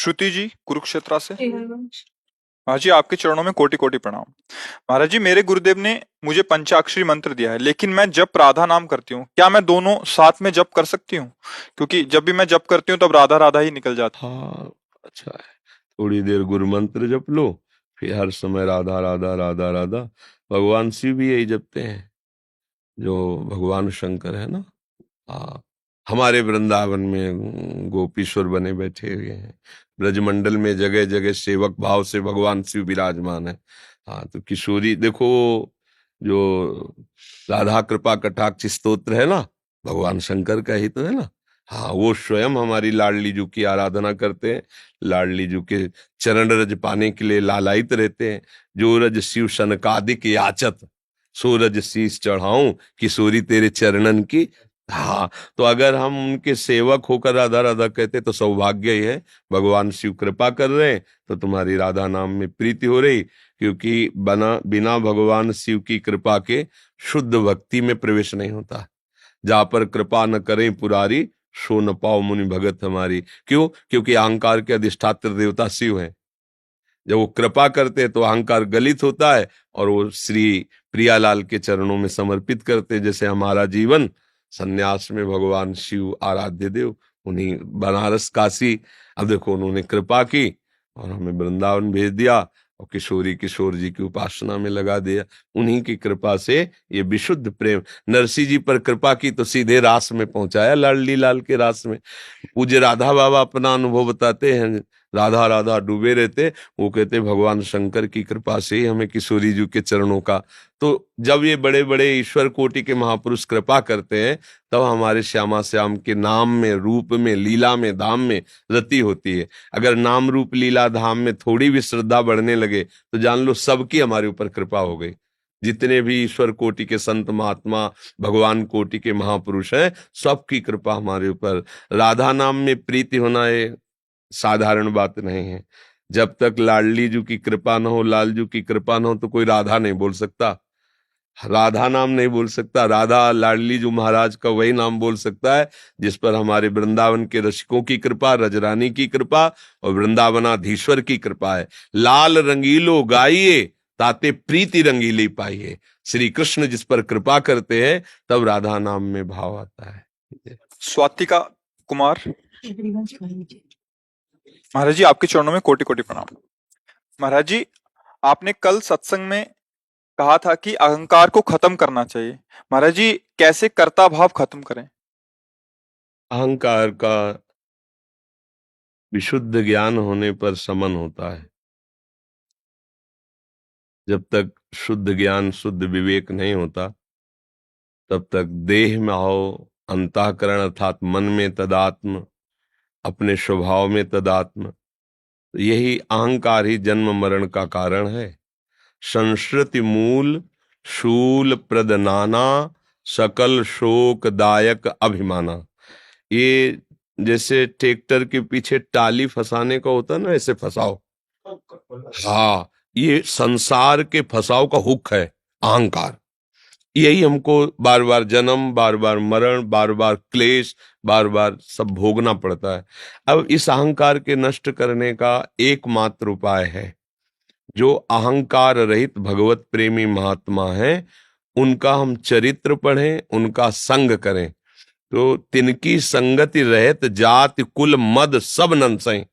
श्रुति जी कुरुक्षेत्रा से। जी हरिवंश। महाराज जी आपके चरणों में कोटि कोटि प्रणाम। महाराज जी मेरे गुरुदेव ने मुझे पंचाक्षरी मंत्र दिया है, लेकिन मैं जब राधा नाम करती हूँ, क्या मैं दोनों साथ में जप कर सकती हूँ? क्योंकि जब भी मैं जप करती हूँ तब राधा राधा ही निकल जाती हाँ, अच्छा है। थोड़ी देर गुरु मंत्र जप लो, फिर हर समय राधा राधा राधा राधा। भगवान शिव भी यही जपते हैं, जो भगवान शंकर है ना। हाँ, हमारे वृंदावन में गोपीश्वर बने बैठे हुए हैं। ब्रजमंडल में जगह जगह सेवक भाव से भगवान शिव विराजमान है। हाँ, तो किशोरी देखो, जो राधा कृपा कटाक्ष स्तोत्र है ना, भगवान शंकर का ही तो है ना। हाँ, वो स्वयं हमारी लाडली जू की आराधना करते हैं, लाडली जू के चरण रज पाने के लिए लालायित रहते हैं। जो रज शिव सनकादिक याचत, सो रज शीस चढ़ाऊं किशोरी तेरे चरणन की। हाँ, तो अगर हम उनके सेवक होकर राधा राधा कहते तो सौभाग्य ही है। भगवान शिव कृपा कर रहे हैं तो तुम्हारी राधा नाम में प्रीति हो रही, क्योंकि बिना भगवान शिव की कृपा के शुद्ध भक्ति में प्रवेश नहीं होता। जहां पर कृपा न करें पुरारी, सो न पाओ मुनि भगत हमारी। क्यों? क्योंकि अहंकार के अधिष्ठात्र देवता शिव हैं। जब वो कृपा करते हैं तो अहंकार गलित होता है और वो श्री प्रियालाल के चरणों में समर्पित करते हैं। जैसे हमारा जीवन सन्यास में भगवान शिव आराध्य देव, उन्हीं बनारस काशी, अब देखो उन्होंने कृपा की और हमें वृंदावन भेज दिया और किशोरी किशोर जी की उपासना में लगा दिया। उन्हीं की कृपा से ये विशुद्ध प्रेम, नरसिंह जी पर कृपा की तो सीधे रास में पहुंचाया, लाडली लाल के रास में। पूज्य राधा बाबा अपना अनुभव बताते हैं, राधा राधा डूबे रहते, वो कहते भगवान शंकर की कृपा से ही हमें किशोरी जी के चरणों का। तो जब ये बड़े बड़े ईश्वर कोटि के महापुरुष कृपा करते हैं, तब हमारे श्यामा श्याम के नाम में, रूप में, लीला में, धाम में रति होती है। अगर नाम रूप लीला धाम में थोड़ी भी श्रद्धा बढ़ने लगे तो जान लो सबकी हमारे ऊपर कृपा हो गई। जितने भी ईश्वर कोटि के संत महात्मा, भगवान कोटि के महापुरुष हैं, सबकी कृपा हमारे ऊपर। राधा नाम में प्रीति होना ये साधारण बात नहीं है। जब तक लाडली जू की कृपा न हो, लालजू की कृपा न हो, तो कोई राधा नहीं बोल सकता, राधा नाम नहीं बोल सकता। राधा लाडली जू महाराज का वही नाम बोल सकता है जिस पर हमारे वृंदावन के रसिकों की कृपा, रजरानी की कृपा और वृंदावनाधीश्वर की कृपा है। लाल रंगीलो गाइए, ताते प्रीति रंगीली पाइए। श्री कृष्ण जिस पर कृपा करते हैं तब राधा नाम में भाव आता है। स्वातिका कुमार। हरिवंश भाई जी। महाराज जी आपके चरणों में कोटि कोटि प्रणाम। महाराज जी आपने कल सत्संग में कहा था कि अहंकार को खत्म करना चाहिए। महाराज जी कैसे कर्ता भाव खत्म करें? अहंकार का विशुद्ध ज्ञान होने पर शमन होता है। जब तक शुद्ध ज्ञान, शुद्ध विवेक नहीं होता, तब तक देह में आओ, अंतःकरण अर्थात मन में तदात्म, अपने स्वभाव में तदात्म, तो यही अहंकार ही जन्म मरण का कारण है। संस्कृति मूल शूल प्रद नाना, सकल शोक दायक अभिमाना। ये जैसे ट्रैक्टर के पीछे टाली फंसाने का होता है ना, ऐसे फंसाओ। हाँ, ये संसार के फंसाव का हुक है अहंकार। यही हमको बार बार जन्म, बार बार मरण, बार बार क्लेश, बार बार सब भोगना पड़ता है। अब इस अहंकार के नष्ट करने का एकमात्र उपाय है, जो अहंकार रहित भगवत प्रेमी महात्मा हैं उनका हम चरित्र पढ़ें, उनका संग करें, तो तिनकी संगति रहत जाति कुल मद सब नंसई।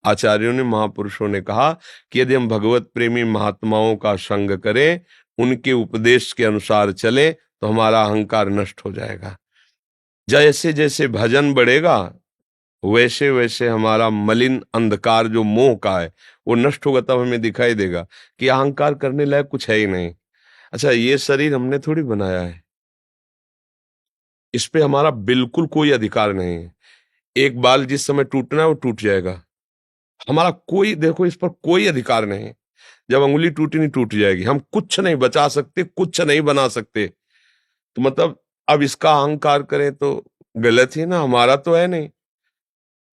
आचार्यों ने, महापुरुषों ने कहा कि यदि हम भगवत प्रेमी महात्माओं का संग करें, उनके उपदेश के अनुसार चले, तो हमारा अहंकार नष्ट हो जाएगा। जैसे जैसे भजन बढ़ेगा वैसे वैसे हमारा मलिन अंधकार जो मोह का है वो नष्ट होगा। तब हमें दिखाई देगा कि अहंकार करने लायक कुछ है ही नहीं। अच्छा, ये शरीर हमने थोड़ी बनाया है, इस पे हमारा बिल्कुल कोई अधिकार नहीं है। एक बाल जिस समय टूटना है वो टूट जाएगा, हमारा कोई, देखो, इस पर कोई अधिकार नहीं है। जब अंगुली टूटनी टूट जाएगी, हम कुछ नहीं बचा सकते, कुछ नहीं बना सकते। तो मतलब अब इसका अहंकार करें तो गलत ही ना, हमारा तो है नहीं।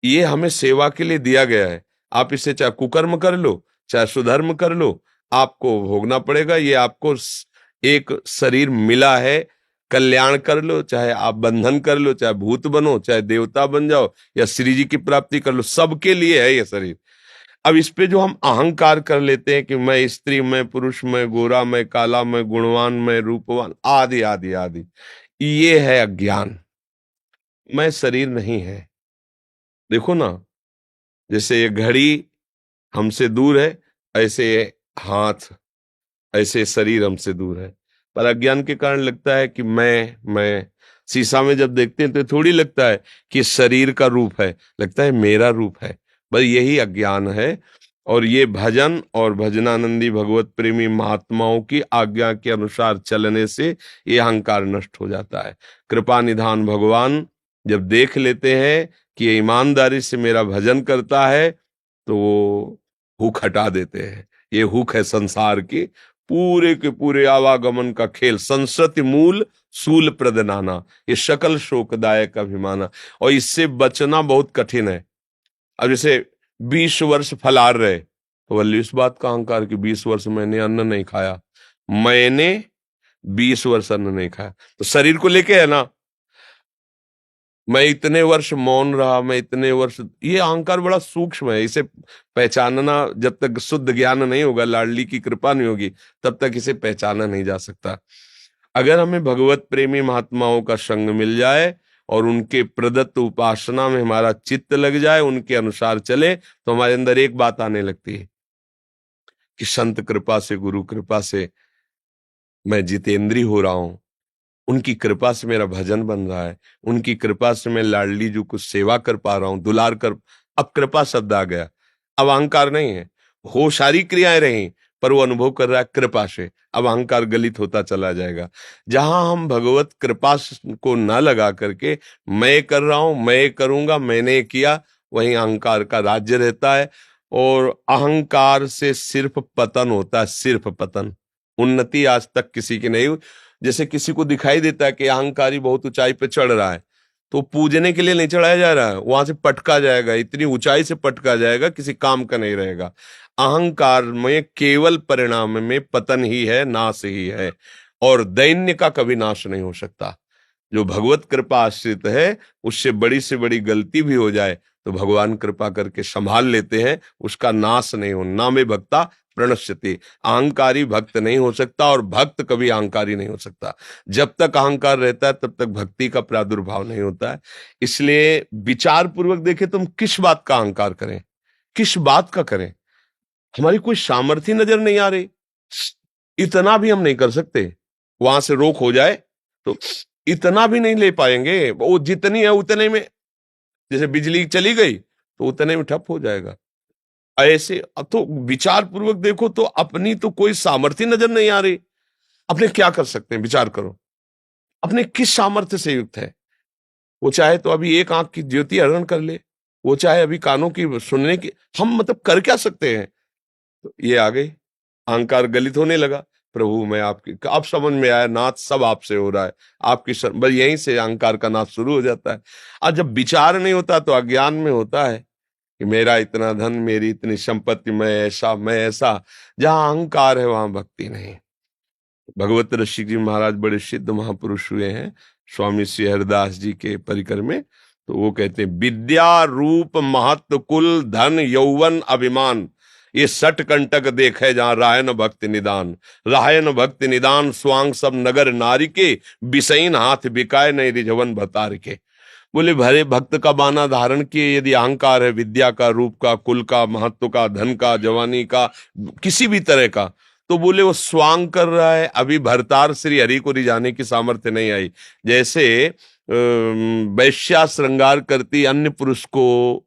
ये हमें सेवा के लिए दिया गया है। आप इसे चाहे कुकर्म कर लो, चाहे सुधर्म कर लो, आपको भोगना पड़ेगा। ये आपको एक शरीर मिला है कल्याण कर लो, चाहे आप बंधन कर लो, चाहे भूत बनो, चाहे देवता बन जाओ, या श्री जी की प्राप्ति कर लो, सबके लिए है ये शरीर। अब इस पे जो हम अहंकार कर लेते हैं कि मैं स्त्री, मैं पुरुष, मैं गोरा, मैं काला, मैं गुणवान, मैं रूपवान, आदि आदि आदि, ये है अज्ञान। मैं शरीर नहीं है। देखो ना, जैसे ये घड़ी हमसे दूर है, ऐसे हाथ, ऐसे शरीर हमसे दूर है, पर अज्ञान के कारण लगता है कि मैं शीशा में जब देखते हैं तो थोड़ी लगता है कि शरीर का रूप है, लगता है मेरा रूप है। बस यही अज्ञान है। और ये भजन और भजनानंदी भगवत प्रेमी महात्माओं की आज्ञा के अनुसार चलने से ये अहंकार नष्ट हो जाता है। कृपा निधान भगवान जब देख लेते हैं कि ये ईमानदारी से मेरा भजन करता है, तो वो हुक हटा देते हैं। ये हुक है संसार की, पूरे के पूरे आवागमन का खेल, संसति मूल सूल प्रदनाना, ये शकल शोकदायक अभिमाना। और इससे बचना बहुत कठिन है। अब जैसे 20 वर्ष फलार रहे, तो वल्ली इस बात का अहंकार कि 20 वर्ष मैंने अन्न नहीं खाया, मैंने 20 वर्ष अन्न नहीं खाया, तो शरीर को लेके है ना, मैं इतने वर्ष मौन रहा, मैं इतने वर्ष, ये अहंकार बड़ा सूक्ष्म है। इसे पहचानना, जब तक शुद्ध ज्ञान नहीं होगा, लाडली की कृपा नहीं होगी, तब तक इसे पहचाना नहीं जा सकता। अगर हमें भगवत प्रेमी महात्माओं का संग मिल जाए और उनके प्रदत्त उपासना में हमारा चित्त लग जाए, उनके अनुसार चले, तो हमारे अंदर एक बात आने लगती है कि संत कृपा से, गुरु कृपा से मैं जितेंद्री हो रहा हूं, उनकी कृपा से मेरा भजन बन रहा है, उनकी कृपा से मैं लाडली जी को सेवा कर पा रहा हूं, दुलार कर। अब कृपा शब्द आ गया, अब अहंकार नहीं है। हो सारी क्रियाएं रही, पर वो अनुभव कर रहा है कृपा से। अब अहंकार गलित होता चला जाएगा। जहां हम भगवत कृपा को न लगा करके मैं कर रहा हूं, मैं करूंगा, मैंने किया, वहीं अहंकार का राज्य रहता है। और अहंकार से सिर्फ पतन होता है, सिर्फ पतन। उन्नति आज तक किसी की नहीं हुई। जैसे किसी को दिखाई देता है कि अहंकारी बहुत ऊंचाई पे चढ़ रहा है, तो पूजने के लिए नहीं चढ़ाया जा रहा है, वहां से पटका जाएगा, इतनी ऊंचाई से पटका जाएगा, किसी काम का नहीं रहेगा। अहंकार में केवल परिणाम में पतन ही है, नाश ही है, और दैन्य का कभी नाश नहीं हो सकता। जो भगवत कृपा आश्रित है, उससे बड़ी से बड़ी गलती भी हो जाए तो भगवान कृपा करके संभाल लेते हैं, उसका नाश नहीं हो। नामे भक्ता प्रणश्यति, अहंकारी भक्त नहीं हो सकता, और भक्त कभी अहंकारी नहीं हो सकता। जब तक अहंकार रहता है तब तक भक्ति का प्रादुर्भाव नहीं होता है। इसलिए विचार पूर्वक देखें, तुम किस बात का अहंकार करें, किस बात का करें। हमारी कोई सामर्थ्य नजर नहीं आ रही, इतना भी हम नहीं कर सकते। वहां से रोक हो जाए तो इतना भी नहीं ले पाएंगे, वो जितनी है उतने में, जैसे बिजली चली गई तो उतने में ठप हो जाएगा। ऐसे अब तो विचार पूर्वक देखो तो अपनी तो कोई सामर्थ्य नजर नहीं आ रही। अपने क्या कर सकते हैं, विचार करो, अपने किस सामर्थ्य से युक्त है। वो चाहे तो अभी एक आंख की ज्योति हरण कर ले, वो चाहे अभी कानों की सुनने की, हम मतलब कर क्या सकते हैं। तो ये आ गई, अहंकार गलित होने लगा। प्रभु मैं आपकी, अब समझ में आया, नाथ सब आपसे हो रहा है, आपकी बस यहीं से अहंकार का नाथ शुरू हो जाता है। और जब विचार नहीं होता तो अज्ञान में होता है कि मेरा इतना धन, मेरी इतनी संपत्ति, मैं ऐसा, मैं ऐसा। जहां अहंकार है वहां भक्ति नहीं। भगवत ऋषि जी महाराज बड़े सिद्ध महापुरुष हुए हैं, स्वामी श्री हरिदास जी के परिकर में। तो वो कहते हैं, विद्या रूप महत्व कुल धन यौवन अभिमान, ये सठ कंटक देखे जहां राय न भक्ति निदान। राय न भक्ति निदान स्वांग सब नगर नारी के, बिसैन हाथ बिकाए नहीं रिझवन भतार के। बोले भरे भक्त का बाना धारण किए यदि अहंकार है, विद्या का, रूप का, कुल का, महत्व का, धन का, जवानी का, किसी भी तरह का, तो बोले वो स्वांग कर रहा है, अभी भरतार श्री हरि को रिझाने की सामर्थ्य नहीं आई। जैसे वैश्या श्रृंगार करती अन्य पुरुष को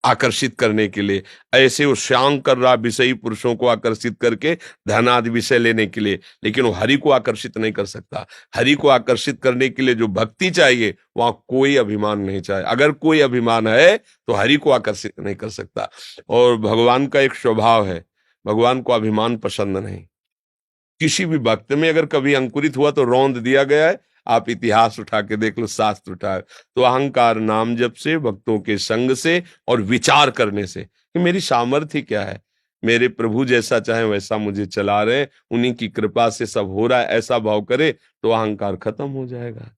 आकर्षित करने के लिए, ऐसे वो श्यांग कर रहा विषयी पुरुषों को आकर्षित करके धन आदि विषय लेने के लिए, लेकिन वो हरि को आकर्षित नहीं कर सकता। हरि को आकर्षित करने के लिए जो भक्ति चाहिए, वहां कोई अभिमान नहीं चाहिए। अगर कोई अभिमान है तो हरि को आकर्षित नहीं कर सकता। और भगवान का एक स्वभाव है, भगवान को अभिमान पसंद नहीं। किसी भी भक्त में अगर कभी अंकुरित हुआ तो रौंद दिया गया है। आप इतिहास उठा के देख लो, शास्त्र उठा। तो अहंकार नाम जप से, भक्तों के संग से और विचार करने से कि मेरी सामर्थ्य क्या है, मेरे प्रभु जैसा चाहे वैसा मुझे चला रहे, उन्हीं की कृपा से सब हो रहा है, ऐसा भाव करे तो अहंकार खत्म हो जाएगा।